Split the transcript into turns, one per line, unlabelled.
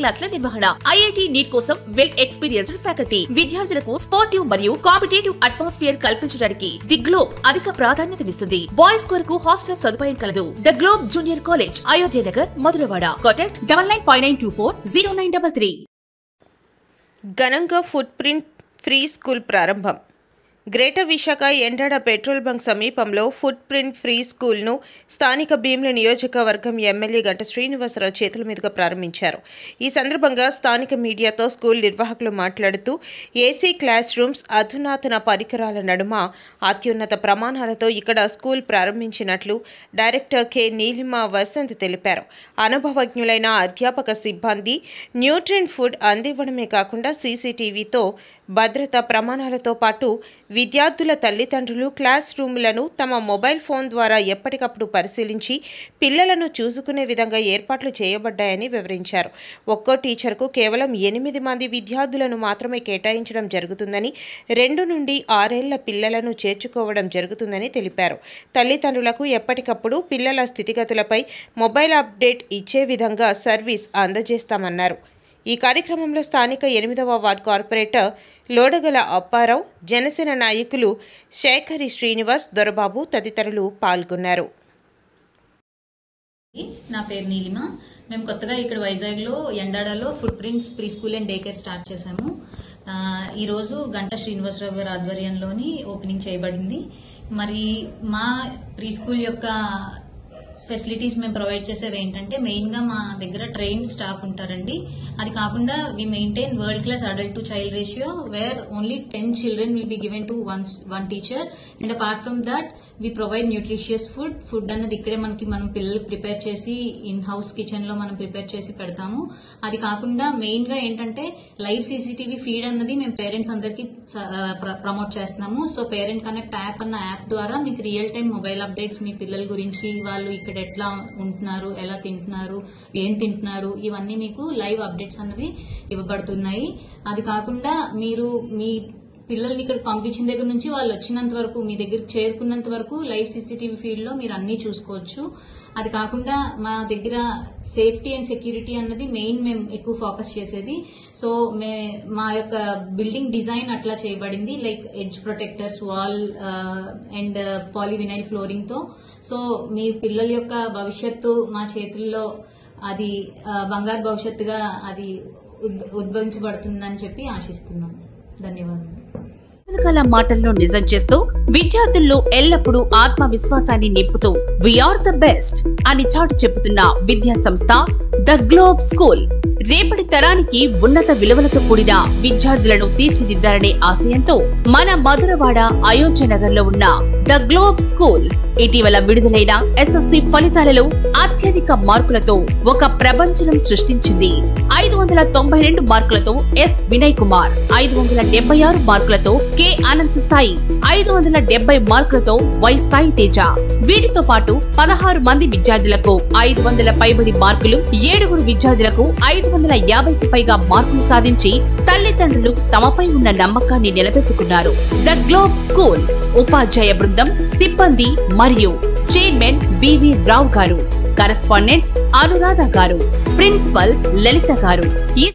క్లాసుల నిర్వహణ, IIT neat కోసం వెల్ ఎక్స్పీరియన్స్డ్ ఫ్యాకల్టీ, విద్యార్థులకు స్పోర్టివ్ మరియు కాంపిటేటివ్ అట్మాస్ఫియర్ కల్పించడానికి ది గ్లోబ్ అధిక ప్రాధాన్యతనిస్తుంది. బాయ్స్ కొరకు హాస్టల్ సదుపాయం కలదు. The globe junior college, Ayodhya Nagar, Madhurawada. Contact 9959240933.
ఘనంగా ఫుట్ ప్రింట్ ఫ్రీ స్కూల్ ప్రారంభం. Greater Visakha Endada petrol bunk సమీపంలో ఫుట్ ప్రింట్ ఫ్రీ స్కూల్ను స్థానిక భీమిలి నియోజకవర్గం ఎమ్మెల్యే గంట శ్రీనివాసరావు చేతుల మీదుగా ప్రారంభించారు. ఈ సందర్భంగా స్థానిక మీడియాతో స్కూల్ నిర్వాహకులు మాట్లాడుతూ ఏసీ క్లాస్ రూమ్స్, అధునాతన పరికరాల నడుమ అత్యున్నత ప్రమాణాలతో ఇక్కడ స్కూల్ ప్రారంభించినట్లు డైరెక్టర్ కె నీలిమ వసంత్ తెలిపారు. అనుభవజ్ఞులైన అధ్యాపక సిబ్బంది న్యూట్రిన్ ఫుడ్ అందివ్వడమే కాకుండా సీసీటీవీతో భద్రతా ప్రమాణాలతో పాటు విద్యార్థుల తల్లిదండ్రులు క్లాస్ రూమ్లను తమ మొబైల్ ఫోన్ ద్వారా ఎప్పటికప్పుడు పరిశీలించి పిల్లలను చూసుకునే విధంగా ఏర్పాట్లు చేయబడ్డాయని వివరించారు. ఒక్కో టీచర్కు కేవలం 8 మంది విద్యార్థులను మాత్రమే కేటాయించడం జరుగుతుందని, 2 నుండి 6 ఏళ్ల పిల్లలను చేర్చుకోవడం జరుగుతుందని తెలిపారు. తల్లిదండ్రులకు ఎప్పటికప్పుడు పిల్లల స్థితిగతులపై మొబైల్ అప్డేట్ ఇచ్చే విధంగా సర్వీస్ అందజేస్తామన్నారు. ఈ కార్యక్రమంలో స్థానిక 8వ వార్డు కార్పొరేటర్ లోడగల అప్పారావు, జనసేన నాయకులు శేఖరి శ్రీనివాస్, దొరబాబు తదితరులు పాల్గొన్నారు.
నా పేరు నీలిమ. మేము కొత్తగా ఇక్కడ వైజాగ్లో ఎండాడలో Footprints pre school and day care start చేశాము. ఈరోజు గంట శ్రీనివాసరావు గారి ఆధ్వర్యంలోని ఓపెనింగ్ చేయబడింది. మరి మా ప్రీ స్కూల్ యొక్క ఫెసిలిటీస్ మేము ప్రొవైడ్ చేసేవి ఏంటంటే, మెయిన్ గా మా దగ్గర ట్రైన్డ్ స్టాఫ్ ఉంటారండి. అది కాకుండా we maintain world class adult to child ratio where only 10 children will be given to one teacher. And apart from that we provide nutritious food అన్నది ఇక్కడే మనం పిల్లలు ప్రిపేర్ చేసి ఇన్ హౌస్ కిచెన్ లో మనం ప్రిపేర్ చేసి పెడతాము. అది కాకుండా మెయిన్ గా ఏంటంటే లైవ్ సీసీటీవీ ఫీడ్ అన్నది మేము పేరెంట్స్ అందరికి ప్రమోట్ చేస్తున్నాము. సో పేరెంట్ కనెక్ట్ యాప్ అన్న యాప్ ద్వారా మీకు రియల్ టైం మొబైల్ అప్డేట్స్ మీ పిల్లల గురించి, వాళ్ళు ఇక్కడ ఎట్లా ఉంటున్నారు, ఎలా తింటున్నారు, ఏం తింటున్నారు, ఇవన్నీ మీకు లైవ్ అప్డేట్స్ అన్నవి ఇవ్వబడుతున్నాయి. అది కాకుండా మీరు మీ పిల్లల్ని ఇక్కడ పంపించిన దగ్గర నుంచి వాళ్ళు వచ్చినంత వరకు, మీ దగ్గరికి చేరుకున్నంత వరకు లైవ్ సీసీటీవీ ఫీడ్ లో మీరు అన్ని చూసుకోవచ్చు. అది కాకుండా మా దగ్గర సేఫ్టీ అండ్ సెక్యూరిటీ అన్నది మెయిన్ మేము ఎక్కువ ఫోకస్ చేసేది. సో మా యొక్క బిల్డింగ్ డిజైన్ అట్లా చేయబడింది, like edge protectors, wall and polyvinyl flooring తో. సో మీ పిల్లల యొక్క భవిష్యత్తు మా చేతుల్లో, అది బంగారు భవిష్యత్తుగా అది ఉద్భవించబడుతుందని చెప్పి ఆశిస్తున్నాం. ధన్యవాదాలు.
పథకాల మాటల్లో నిజం చేస్తూ విద్యార్థుల్లో ఎల్లప్పుడూ ఆత్మవిశ్వాసాన్ని నింపుతూ వీఆర్ ద బెస్ట్ అని చాటు చెబుతున్న విద్యా సంస్థ ద గ్లోబ్ స్కూల్. రేపటి తరానికి ఉన్నత విలువలతో కూడిన విద్యార్థులను తీర్చిదిద్దాలనే ఆశయంతో మన మధురవాడ, అయోధ్య నగర్ లో ఉన్న ద గ్లోబ్ స్కూల్ ఇటీవల విడుదలైన SSC ఫలితాలలో అత్యధిక మార్కులతో ఒక ప్రపంచం సృష్టించింది. 592 మార్కులతో ఎస్ వినయ్ కుమార్, 576 మార్కులతో కె అనంత్ సాయి, 570 మార్కులతో వై సాయి తేజ. వీటితో పాటు 16 మంది విద్యార్థులకు 500 పైబడి మార్కులు, 7 విద్యార్థులకు 550కి పైగా మార్కులు సాధించి తల్లిదండ్రులు తమపై ఉన్న నమ్మకాన్ని నిలబెట్టుకున్నారు. ద గ్లోబ్ స్కూల్ ఉపాధ్యాయ బృందం, సిబ్బంది మరియు చైర్మన్ బివి రావు గారు, కరెస్పాండెంట్ అనురాధ గారు, ప్రిన్సిపల్ లలిత గారు.